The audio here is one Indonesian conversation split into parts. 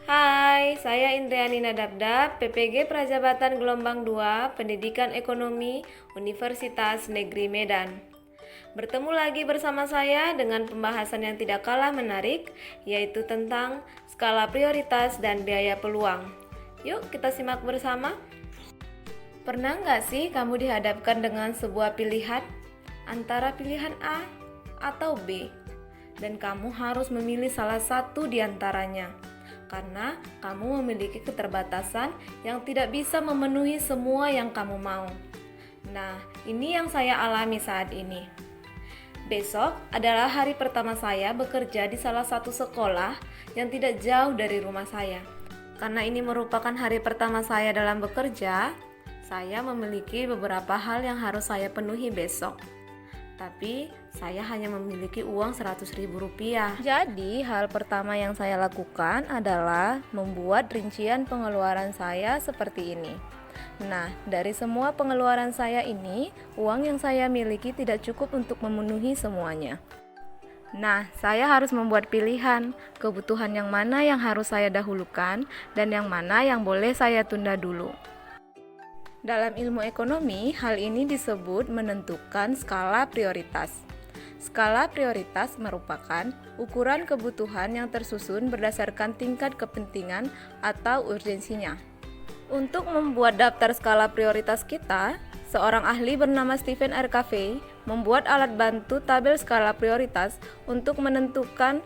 Hai, saya Indriani Nadabdab, PPG Prajabatan Gelombang 2, Pendidikan Ekonomi, Universitas Negeri Medan. Bertemu lagi bersama saya dengan pembahasan yang tidak kalah menarik, yaitu tentang skala prioritas dan biaya peluang. Yuk kita simak bersama. Pernah nggak sih kamu dihadapkan dengan sebuah pilihan antara pilihan A atau B, dan kamu harus memilih salah satu di antaranya? Karena kamu memiliki keterbatasan yang tidak bisa memenuhi semua yang kamu mau. Nah, ini yang saya alami saat ini. Besok adalah hari pertama saya bekerja di salah satu sekolah yang tidak jauh dari rumah saya. Karena ini merupakan hari pertama saya dalam bekerja, saya memiliki beberapa hal yang harus saya penuhi besok. Tapi saya hanya memiliki uang Rp100.000. Jadi hal pertama yang saya lakukan adalah membuat rincian pengeluaran saya seperti ini. Nah, dari semua pengeluaran saya ini, uang yang saya miliki tidak cukup untuk memenuhi semuanya. Nah, saya harus membuat pilihan, kebutuhan yang mana yang harus saya dahulukan dan yang mana yang boleh saya tunda dulu. Dalam ilmu ekonomi, hal ini disebut menentukan skala prioritas. Skala prioritas merupakan ukuran kebutuhan yang tersusun berdasarkan tingkat kepentingan atau urgensinya. Untuk membuat daftar skala prioritas kita, seorang ahli bernama Stephen R. Covey membuat alat bantu tabel skala prioritas untuk menentukan: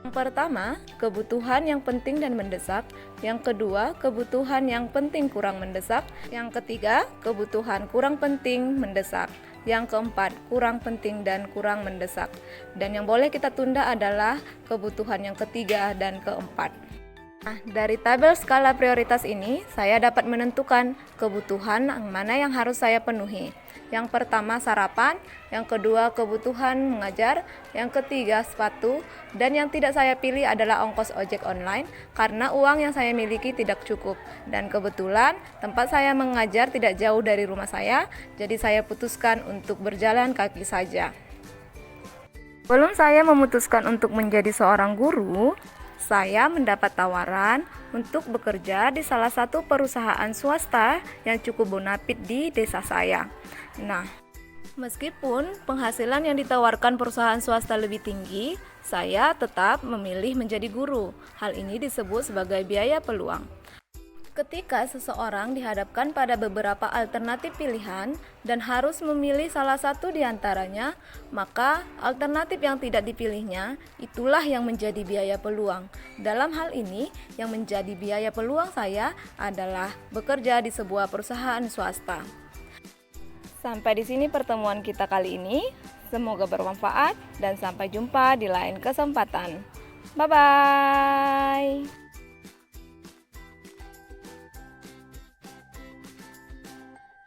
yang pertama, kebutuhan yang penting dan mendesak. Yang kedua, kebutuhan yang penting kurang mendesak. Yang ketiga, kebutuhan kurang penting mendesak. Yang keempat, kurang penting dan kurang mendesak. Dan yang boleh kita tunda adalah kebutuhan yang ketiga dan keempat. Nah, dari tabel skala prioritas ini, saya dapat menentukan kebutuhan yang mana yang harus saya penuhi. Yang pertama sarapan, yang kedua kebutuhan mengajar, yang ketiga sepatu, dan yang tidak saya pilih adalah ongkos ojek online karena uang yang saya miliki tidak cukup. Dan kebetulan tempat saya mengajar tidak jauh dari rumah saya, jadi saya putuskan untuk berjalan kaki saja. Sebelum saya memutuskan untuk menjadi seorang guru, saya mendapat tawaran untuk bekerja di salah satu perusahaan swasta yang cukup bonafit di desa saya. Nah, meskipun penghasilan yang ditawarkan perusahaan swasta lebih tinggi, saya tetap memilih menjadi guru. Hal ini disebut sebagai biaya peluang. Ketika seseorang dihadapkan pada beberapa alternatif pilihan dan harus memilih salah satu di antaranya, maka alternatif yang tidak dipilihnya itulah yang menjadi biaya peluang. Dalam hal ini, yang menjadi biaya peluang saya adalah bekerja di sebuah perusahaan swasta. Sampai di sini pertemuan kita kali ini. Semoga bermanfaat dan sampai jumpa di lain kesempatan. Bye-bye.